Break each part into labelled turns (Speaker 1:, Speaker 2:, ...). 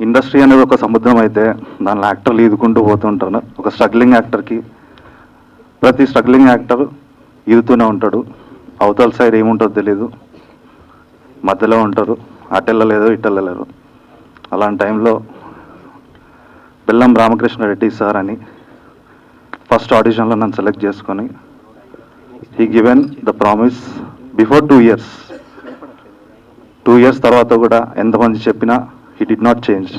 Speaker 1: Industry అనేది ఒక సముద్రం అయితే దానిలో యాక్టర్లు ఈదుకుంటూ పోతుంటారు. ఒక స్ట్రగ్లింగ్ యాక్టర్కి ప్రతి స్ట్రగ్లింగ్ యాక్టర్ ఈదుతూనే ఉంటాడు. అవతల సైడ్ ఏముంటుందో తెలీదు, మధ్యలో ఉంటారు, అటెళ్ళలేదు ఇటెళ్ళలేరు. అలాంటి టైంలో బెల్లం రామకృష్ణారెడ్డి సార్ అని ఫస్ట్ ఆడిషన్లో నన్ను సెలెక్ట్ చేసుకొని he given the promise before 2 years. 2 years తర్వాత కూడా ఎంతమంది చెప్పినా he did not change.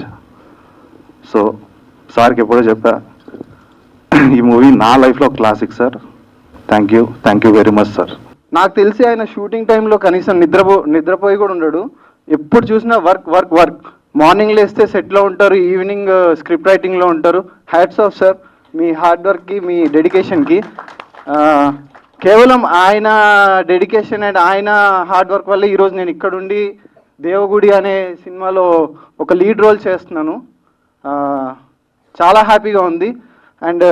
Speaker 1: So సార్కి ఎప్పుడో చెప్పా, ఈ మూవీ నా లైఫ్లో classic sir. Thank you very much sir.
Speaker 2: నాకు తెలిసి ఆయన షూటింగ్ టైంలో కనీసం నిద్రపోయి కూడా ఉండడు. ఎప్పుడు చూసినా వర్క్. మార్నింగ్ లేస్తే సెట్లో ఉంటారు, ఈవినింగ్ స్క్రిప్ట్ రైటింగ్లో ఉంటారు. హ్యాట్స్ ఆఫ్ సార్, మీ హార్డ్ వర్క్కి, మీ డెడికేషన్కి. కేవలం ఆయన డెడికేషన్ అండ్ ఆయన హార్డ్ వర్క్ వల్ల ఈరోజు నేను ఇక్కడుండి దేవగుడి అనే సినిమాలో ఒక లీడ్ రోల్ చేస్తున్నాను. చాలా హ్యాపీగా ఉంది. అండ్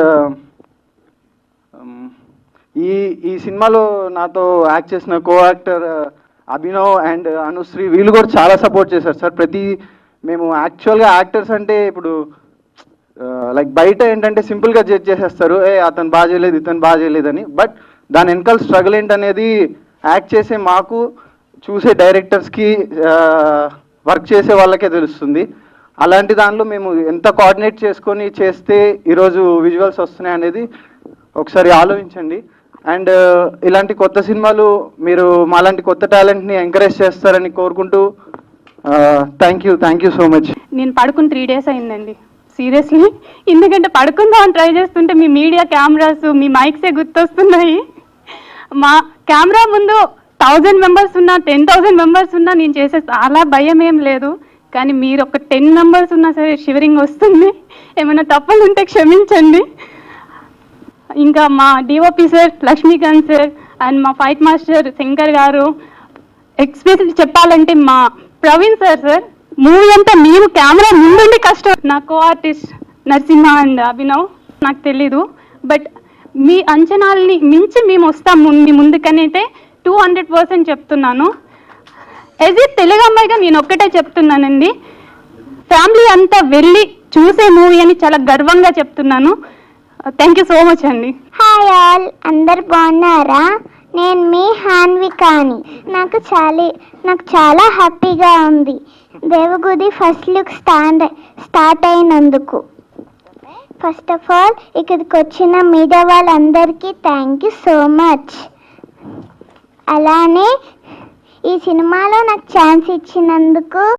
Speaker 2: ఈ సినిమాలో నాతో యాక్ట్ చేసిన co actor Abhinav and Anusri, వీళ్ళు కూడా చాలా సపోర్ట్ చేశారు సార్. మేము యాక్చువల్గా యాక్టర్స్ అంటే ఇప్పుడు లైక్ బయట ఏంటంటే సింపుల్గా జడ్జ్ చేసేస్తారు, అతను బాగా చేయలేదు, ఇతను బాగా చేయలేదని. బట్ దాని వెనకాల స్ట్రగుల్ ఏంటనేది యాక్ట్ చేసే మాకు, చూసే డైరెక్టర్స్కి, వర్క్ చేసే వాళ్ళకే తెలుస్తుంది. అలాంటి దానిలో మేము ఎంత కోఆర్డినేట్ చేసుకొని చేస్తే ఈరోజు విజువల్స్ వస్తున్నాయి అనేది ఒకసారి ఆలోచించండి. అండ్ ఇలాంటి కొత్త సినిమాలు మీరు మాలాంటి కొత్త టాలెంట్ని ఎంకరేజ్ చేస్తారని కోరుకుంటూ థ్యాంక్ యూ సో మచ్.
Speaker 3: నేను పడుకుని 3 days అయిందండి సీరియస్లీ. ఎందుకంటే పడుకుందామని ట్రై చేస్తుంటే మీ మీడియా కెమెరాస్, మీ మైక్సే గుర్తొస్తున్నాయి. మా కెమెరా ముందు 1000 members ఉన్నా, 10,000 members ఉన్నా నేను చేసే చాలా భయం ఏం లేదు. కానీ మీరు ఒక 10 members ఉన్నా సరే షివరింగ్ వస్తుంది. ఏమైనా తప్పులు ఉంటే క్షమించండి. ఇంకా మా DOP sir Laxmikant sir and మా fight master Shankar garu, especially చెప్పాలంటే మా ప్రవీణ్ సార్ మూవీ అంతా మేము కెమెరా ముందుండి కష్టం. నా co artist Narasimha and Abhinav, నాకు తెలీదు. బట్ మీ అంచనాల్ని మించి మేము వస్తాము మీ ముందుకనైతే 200% చెప్తున్నాను. యాజ్ ఏ తెలుగు అమ్మాయిగా నేను ఒక్కటే చెప్తున్నానండి, ఫ్యామిలీ అంతా వెళ్ళి చూసే మూవీ అని చాలా గర్వంగా చెప్తున్నాను. థ్యాంక్ యూ సో మచ్ అండి.
Speaker 4: హాయ్ ఆల్, అందరు బాగున్నారా? నేను మీ హాన్వికాని. నాకు చాలా హ్యాపీగా ఉంది దేవగుడి ఫస్ట్ లుక్ స్టార్ట్ అయినందుకు. ఫస్ట్ ఆఫ్ ఆల్ ఇక్కడికి వచ్చిన మీడియా వాళ్ళందరికీ థ్యాంక్ యూ సో మచ్. అలానే ఈ సినిమాలో నాకు ఛాన్స్ ఇచ్చినందుకు